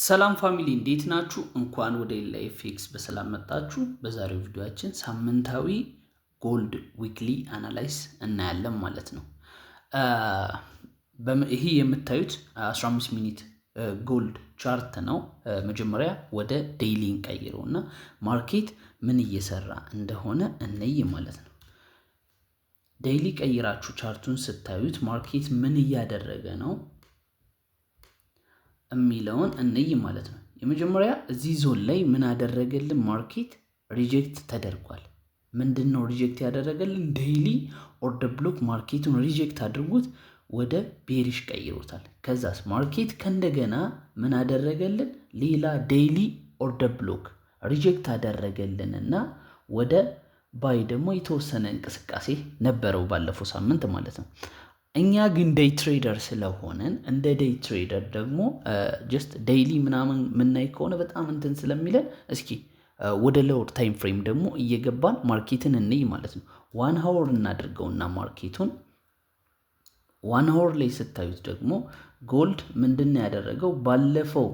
ሰላም ፋሚሊ እንዴት ናችሁ? እንኳን ወደ ኤልኤፍኤክስ በሰላም መጣችሁ። በዛሬው ቪዲዮአችን ሳምንታዊ ጎልድ ዊክሊ አናላይዝ እናያለን ማለት ነው። ይሄ የምታዩት 15 ሚኒት ጎልድ ቻርት ነው። መጀመሪያ ወደ ዴይሊ እንቀይረውና ማርኬት ምን እየሰራ እንደሆነ እንይ ማለት ነው። ዴይሊ ቀይራችሁ ቻርቱን ስታዩት ማርኬት ምን እያደረገ ነው የሚለውን እንይ ማለት ነው። የመጀመሪያ እዚህ ዞን ላይ ምን አደረገልን? ማርኬት ሪጀክት ተደርጓል። ምንድነው ሪጀክት ያደረገልን? ዴይሊ ኦርደር ብሎክ ማርኬቱን ሪጀክት አድርጎት ወደ ቤሪሽ ቀይሮታል። ከዛስ ማርኬት ከእንደገና ምን አደረገልን? ሌላ ዴይሊ ኦርደር ብሎክ ሪጀክት አደረገልንና ወደ ባይ ደግሞ የተወሰነ እንቅስቃሴ ነበረው ባለፈው ሳምንት ማለት ነው። እኛ ግን ዴይ ትሬደር ስለሆነን እንደ ዴይ ትሬደር ደግሞ ጀስት ዴይሊ ምናምን ምናይ ከሆነ በጣም እንትን ስለሚለን እስኪ ወደ ሎወር ታይም ፍሬም ደግሞ እየገባን ማርኬትን እንይ ማለት ነው። 1 ሃወር እናድርገውና ማርኬቱን 1 ሃወር ላይ ስታዩት ደግሞ ጎልድ ምንድነው ያደረገው? ባለፈው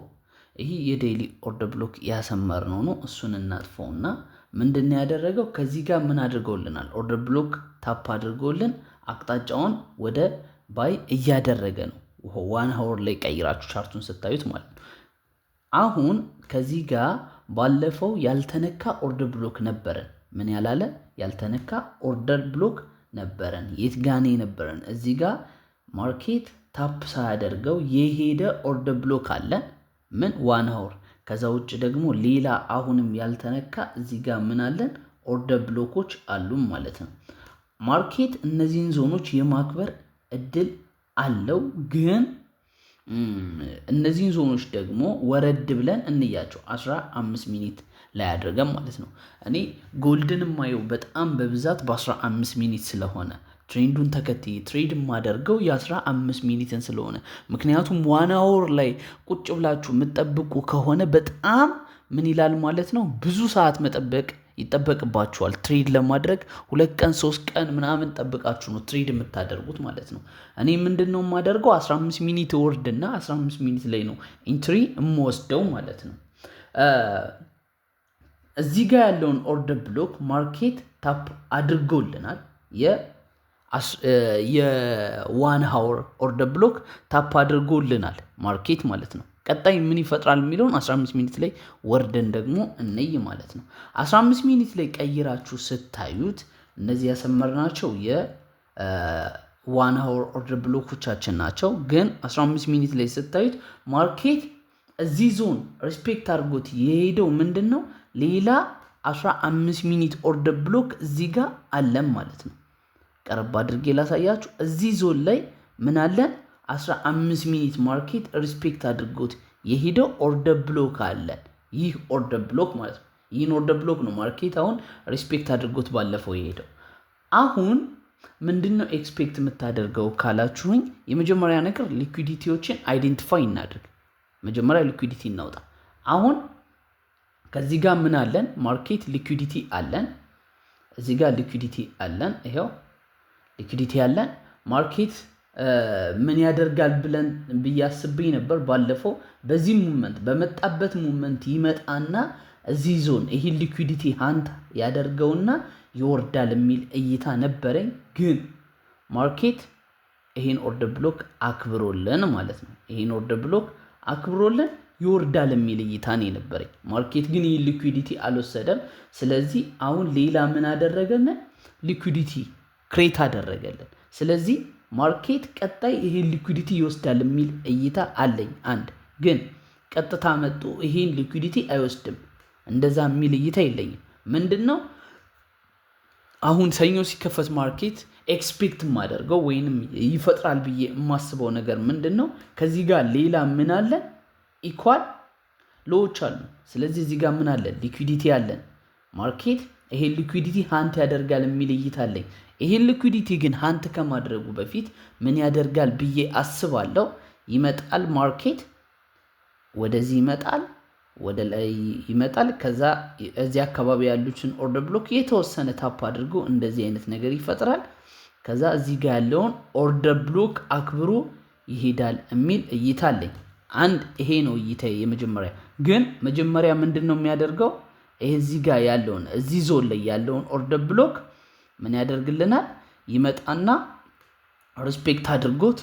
ይሄ የዴይሊ ኦርደር ብሎክ ያሰመርነው ነው። እሱን እናጥፈውና ምንድነው ያደረገው? ከዚህ ጋር ምን አድርገውልናል? ኦርደር ብሎክ ታፕ አድርገውልን አቅጣጫውን ወደ ባይ እያደረገ ነው። 1 ሃወር ላይ ቀይራችሁ ቻርቱን ስታዩት ማለት ነው። አሁን ከዚህ ጋር ባለፈው ያልተነካ ኦርደር ብሎክ ነበረን። ምን ያላለ ያልተነካ ኦርደር ብሎክ ነበረን። የት ጋኔ ነበረን? እዚህ ጋር ማርኬት ታፕ ሳያደርገው የሄደ ኦርደር ብሎክ አለን። ምን 1 ሃወር። ከዛ ውጭ ደግሞ ሌላ አሁንም ያልተነካ እዚህ ጋር ምን አለን? ኦርደር ብሎኮች አሉን ማለት ነው። ማርኬት እነዚህን ዞኖች የማክበር እድል አለው። ግን እነዚህን ዞኖች ደግሞ ወረድ ብለን እንያቸው 15 ሚኒት ላይ አድርገን ማለት ነው። እኔ ጎልድን ማየው በጣም በብዛት በ15 ሚኒት ስለሆነ ትሬንዱን ተከትዬ ትሬድ የማደርገው የ15 ሚኒትን ስለሆነ፣ ምክንያቱም 1 ሃወር ላይ ቁጭ ብላችሁ የምትጠብቁ ከሆነ በጣም ምን ይላል ማለት ነው፣ ብዙ ሰዓት መጠበቅ ይጠበቅባችኋል። ትሬድ ለማድረግ 2 ቀን 3 ቀን ምናምን ጠብቃችሁ ነው ትሬድ የምታደርጉት ማለት ነው። እኔ ምንድነው የማደርገው 15 ሚኒት ወርድና 15 ሚኒት ላይ ነው ኢንትሪ የምወስደው ማለት ነው። እዚህ ጋር ያለውን ኦርደር ብሎክ ማርኬት ታፕ አድርጎልናል። የ1 ሃወር ኦርደር ብሎክ ታፕ አድርጎልናል ማርኬት ማለት ነው። ቀጣይ ምን ይፈጥራል የሚለውን 15 ሚኒት ላይ ወርደን ደግሞ እንይ ማለት ነው። 15 ሚኒት ላይ ቀይራችሁ ስታዩት እነዚህ ያሰመርናቸው የ1 ሃወር ኦርደር ብሎኮቻችን ናቸው። ግን 15 ሚኒት ላይ ስታዩት ማርኬት እዚህ ዞን ሪስፔክት አድርጎት የሄደው ምንድን ነው? ሌላ 15 ሚኒት ኦርደር ብሎክ እዚህ ጋር አለን ማለት ነው። ቀረብ አድርጌ ላሳያችሁ። እዚህ ዞን ላይ ምን አለን? 15 ሚኒት ማርኬት ሪስፔክት አድርጎት የሄደው ኦርደር ብሎክ አለን። ይህ ኦርደር ብሎክ ማለት ነው። ይህን ኦርደር ብሎክ ነው ማርኬት አሁን ሪስፔክት አድርጎት ባለፈው የሄደው። አሁን ምንድነው ኤክስፔክት የምታደርገው ካላችሁኝ፣ የመጀመሪያ ነገር ሊኩዊዲቲዎችን አይዴንቲፋይ እናድርግ። መጀመሪያ ሊኩዊዲቲ እናውጣ። አሁን ከዚህ ጋር ምን አለን? ማርኬት ሊኩዊዲቲ አለን። እዚህ ጋር ሊኩዊዲቲ አለን። ይሄው ሊኩዊዲቲ አለን። ማርኬት ምን ያደርጋል ብለን ብያስብኝ ነበር ባለፈው። በዚህ ሙቭመንት በመጣበት ሙቭመንት ይመጣና እዚህ ዞን ይሄ ሊኩዊዲቲ ሃንት ያደርገውና ይወርዳል የሚል እይታ ነበረኝ። ግን ማርኬት ይሄን ኦርደር ብሎክ አክብሮልን ማለት ነው። ይሄን ኦርደር ብሎክ አክብሮልን ይወርዳል የሚል እይታ ነው የነበረኝ። ማርኬት ግን ይሄ ሊኩዊዲቲ አልወሰደም። ስለዚህ አሁን ሌላ ምን አደረገን? ሊኩዊዲቲ ክሬት አደረገልን። ስለዚህ ማርኬት ቀጣይ ይሄን ሊኩዊዲቲ ይወስዳል የሚል እይታ አለኝ። አንድ ግን ቀጥታ መጡ ይሄን ሊኩዊዲቲ አይወስድም እንደዛ የሚል እይታ የለኝም። ምንድነው አሁን ሰኞ ሲከፈት ማርኬት ኤክስፔክት የማደርገው ወይንም ይፈጥራል ብዬ የማስበው ነገር ምንድነው? ከዚህ ጋር ሌላ ምን አለን? ኢኳል ሎዎች አሉ። ስለዚህ እዚህ ጋር ምን አለን? ሊኩዊዲቲ አለን። ማርኬት ይሄን ሊኩዊዲቲ ሃንት ያደርጋል የሚል እይታ አለኝ። ይሄን ሊኩዊዲቲ ግን ሃንት ከማድረጉ በፊት ምን ያደርጋል ብዬ አስባለሁ? ይመጣል ማርኬት ወደዚህ ይመጣል፣ ወደ ላይ ይመጣል። ከዛ እዚህ አካባቢ ያሉትን ኦርደር ብሎክ የተወሰነ ታፕ አድርጎ እንደዚህ አይነት ነገር ይፈጥራል። ከዛ እዚህ ጋር ያለውን ኦርደር ብሎክ አክብሮ ይሄዳል የሚል እይታ አለኝ። አንድ ይሄ ነው እይታዬ። መጀመሪያ ምንድን ነው የሚያደርገው? ይሄ እዚህ ጋር ያለውን እዚህ ዞን ላይ ያለውን ኦርደር ብሎክ ምን ያደርግልናል? ይመጣና ሪስፔክት አድርጎት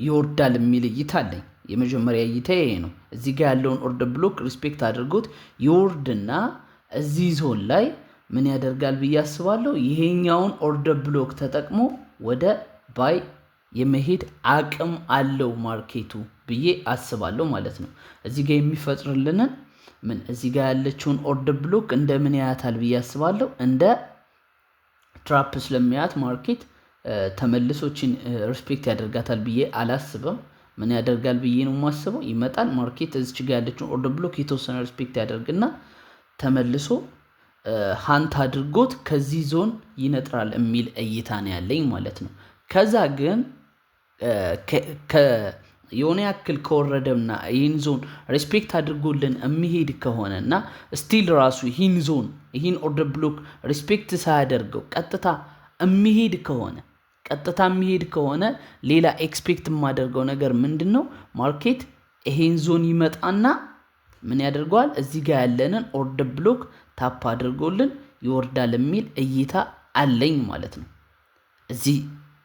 ይወርዳል የሚል እይታ አለኝ። የመጀመሪያ እይታ ይሄ ነው። እዚህ ጋር ያለውን ኦርደር ብሎክ ሪስፔክት አድርጎት ይወርድና እዚህ ዞን ላይ ምን ያደርጋል ብዬ አስባለሁ? ይሄኛውን ኦርደር ብሎክ ተጠቅሞ ወደ ባይ የመሄድ አቅም አለው ማርኬቱ ብዬ አስባለሁ ማለት ነው። እዚህ ጋር የሚፈጥርልንን እዚህ ጋር ያለችውን ኦርደር ብሎክ እንደምን ያያታል ብዬ አስባለሁ? እንደ ትራፕ ስለሚያያት ማርኬት ተመልሶችን ሪስፔክት ያደርጋታል ብዬ አላስብም። ምን ያደርጋል ብዬ ነው የማስበው? ይመጣል ማርኬት እዚች ጋር ያለችውን ኦርደር ብሎክ የተወሰነ ሪስፔክት ያደርግና ተመልሶ ሀንት አድርጎት ከዚህ ዞን ይነጥራል የሚል እይታ ነው ያለኝ ማለት ነው። ከዛ ግን የሆነ ያክል ከወረደና ይህን ዞን ሪስፔክት አድርጎልን የሚሄድ ከሆነ እና ስቲል ራሱ ይህን ዞን ይህን ኦርደር ብሎክ ሪስፔክት ሳያደርገው ቀጥታ የሚሄድ ከሆነ ሌላ ኤክስፔክት የማደርገው ነገር ምንድን ነው? ማርኬት ይሄን ዞን ይመጣና ምን ያደርገዋል? እዚህ ጋር ያለንን ኦርደር ብሎክ ታፕ አድርጎልን ይወርዳል የሚል እይታ አለኝ ማለት ነው። እዚህ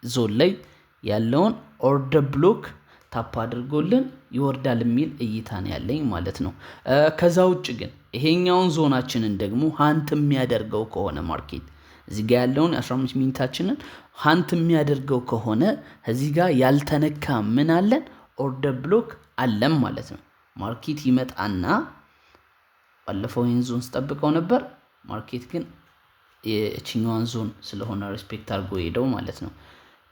ዞን ላይ ያለውን ኦርደር ብሎክ ታፕ አድርጎልን ይወርዳል የሚል እይታ ነው ያለኝ ማለት ነው። ከዛ ውጭ ግን ይሄኛውን ዞናችንን ደግሞ ሀንት የሚያደርገው ከሆነ ማርኬት እዚህ ጋር ያለውን 15 ሚኒታችንን ሀንት የሚያደርገው ከሆነ እዚህ ጋር ያልተነካ ምን አለን? ኦርደር ብሎክ አለን ማለት ነው። ማርኬት ይመጣና ባለፈው ይህን ዞን ስጠብቀው ነበር። ማርኬት ግን የችኛዋን ዞን ስለሆነ ሪስፔክት አድርጎ ሄደው ማለት ነው።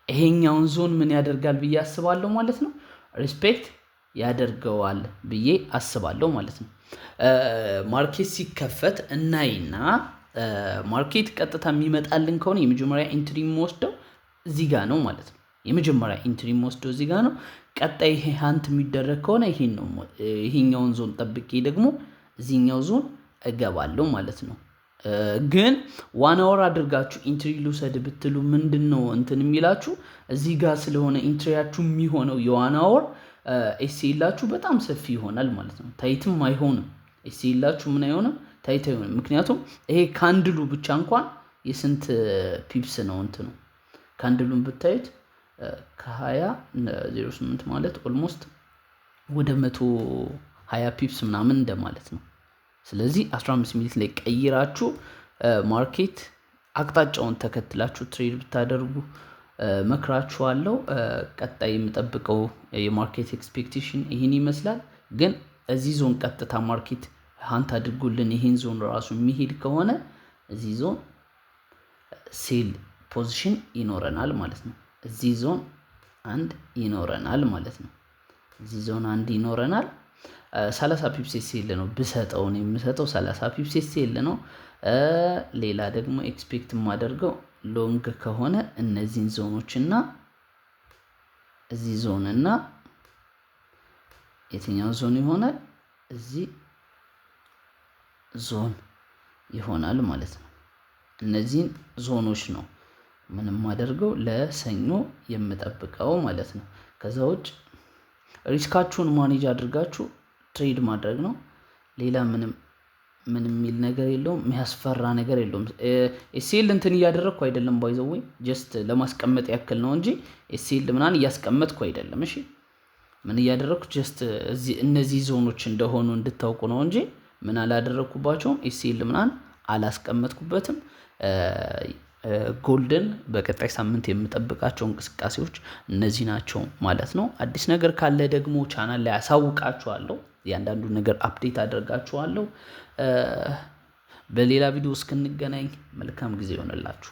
ይሄኛውን ዞን ምን ያደርጋል ብዬ አስባለሁ ማለት ነው? ሪስፔክት ያደርገዋል ብዬ አስባለሁ ማለት ነው። ማርኬት ሲከፈት እናይና ማርኬት ቀጥታ የሚመጣልን ከሆነ የመጀመሪያ ኢንትሪ የምወስደው እዚህ ጋር ነው ማለት ነው። የመጀመሪያ ኢንትሪ የምወስደው እዚህ ጋር ነው። ቀጣይ ይሄ ሀንት የሚደረግ ከሆነ ይሄኛውን ዞን ጠብቄ ደግሞ እዚህኛው ዞን እገባለሁ ማለት ነው። ግን 1 hour አድርጋችሁ ኢንትሪ ልውሰድ ብትሉ ምንድን ነው እንትን የሚላችሁ? እዚህ ጋር ስለሆነ ኢንትሪያችሁ የሚሆነው የ1 hour ኤስኤላችሁ በጣም ሰፊ ይሆናል ማለት ነው። ታይትም አይሆንም። ኤስኤላችሁ ምን አይሆንም? ታይት አይሆንም። ምክንያቱም ይሄ ካንድሉ ብቻ እንኳን የስንት ፒፕስ ነው እንትኑ? ካንድሉን ብታዩት ከ20.08 ማለት ኦልሞስት ወደ 120 ፒፕስ ምናምን እንደማለት ነው። ስለዚህ 15 ሚኒት ላይ ቀይራችሁ ማርኬት አቅጣጫውን ተከትላችሁ ትሬድ ብታደርጉ መክራችኋለሁ። ቀጣይ የምጠብቀው የማርኬት ኤክስፔክቴሽን ይህን ይመስላል። ግን እዚህ ዞን ቀጥታ ማርኬት ሀንት አድርጉልን ይህን ዞን ራሱ የሚሄድ ከሆነ እዚህ ዞን ሴል ፖዚሽን ይኖረናል ማለት ነው። እዚህ ዞን አንድ ይኖረናል ማለት ነው። እዚህ ዞን አንድ ይኖረናል። 30 ፒፕስ ሴል ነው ብሰጠው ነው የምሰጠው 30 ፒፕስ ሴል ነው። ሌላ ደግሞ ኤክስፔክት የማደርገው ሎንግ ከሆነ እነዚህን ዞኖችና እዚህ ዞንና የትኛው ዞን ይሆናል? እዚህ ዞን ይሆናል ማለት ነው። እነዚህን ዞኖች ነው ምንም አደርገው ለሰኞ የምጠብቀው ማለት ነው። ከዛ ውጭ ሪስካችሁን ማኔጅ አድርጋችሁ ትሬድ ማድረግ ነው። ሌላ ምንም የሚል ነገር የለውም። የሚያስፈራ ነገር የለውም። ኤስኤል እንትን እያደረግኩ አይደለም ባይዘወይ ጀስት ለማስቀመጥ ያክል ነው እንጂ ኤስኤል ምናምን እያስቀመጥኩ አይደለም። እሺ ምን እያደረግኩ ጀስት እነዚህ ዞኖች እንደሆኑ እንድታውቁ ነው እንጂ ምን አላደረግኩባቸውም። ኤስኤል ምናምን አላስቀመጥኩበትም። ጎልደን በቀጣይ ሳምንት የምጠብቃቸው እንቅስቃሴዎች እነዚህ ናቸው ማለት ነው። አዲስ ነገር ካለ ደግሞ ቻናል ላይ አሳውቃችኋለሁ። እያንዳንዱ ነገር አፕዴት አደርጋችኋለሁ። በሌላ ቪዲዮ እስክንገናኝ መልካም ጊዜ ይሆንላችሁ።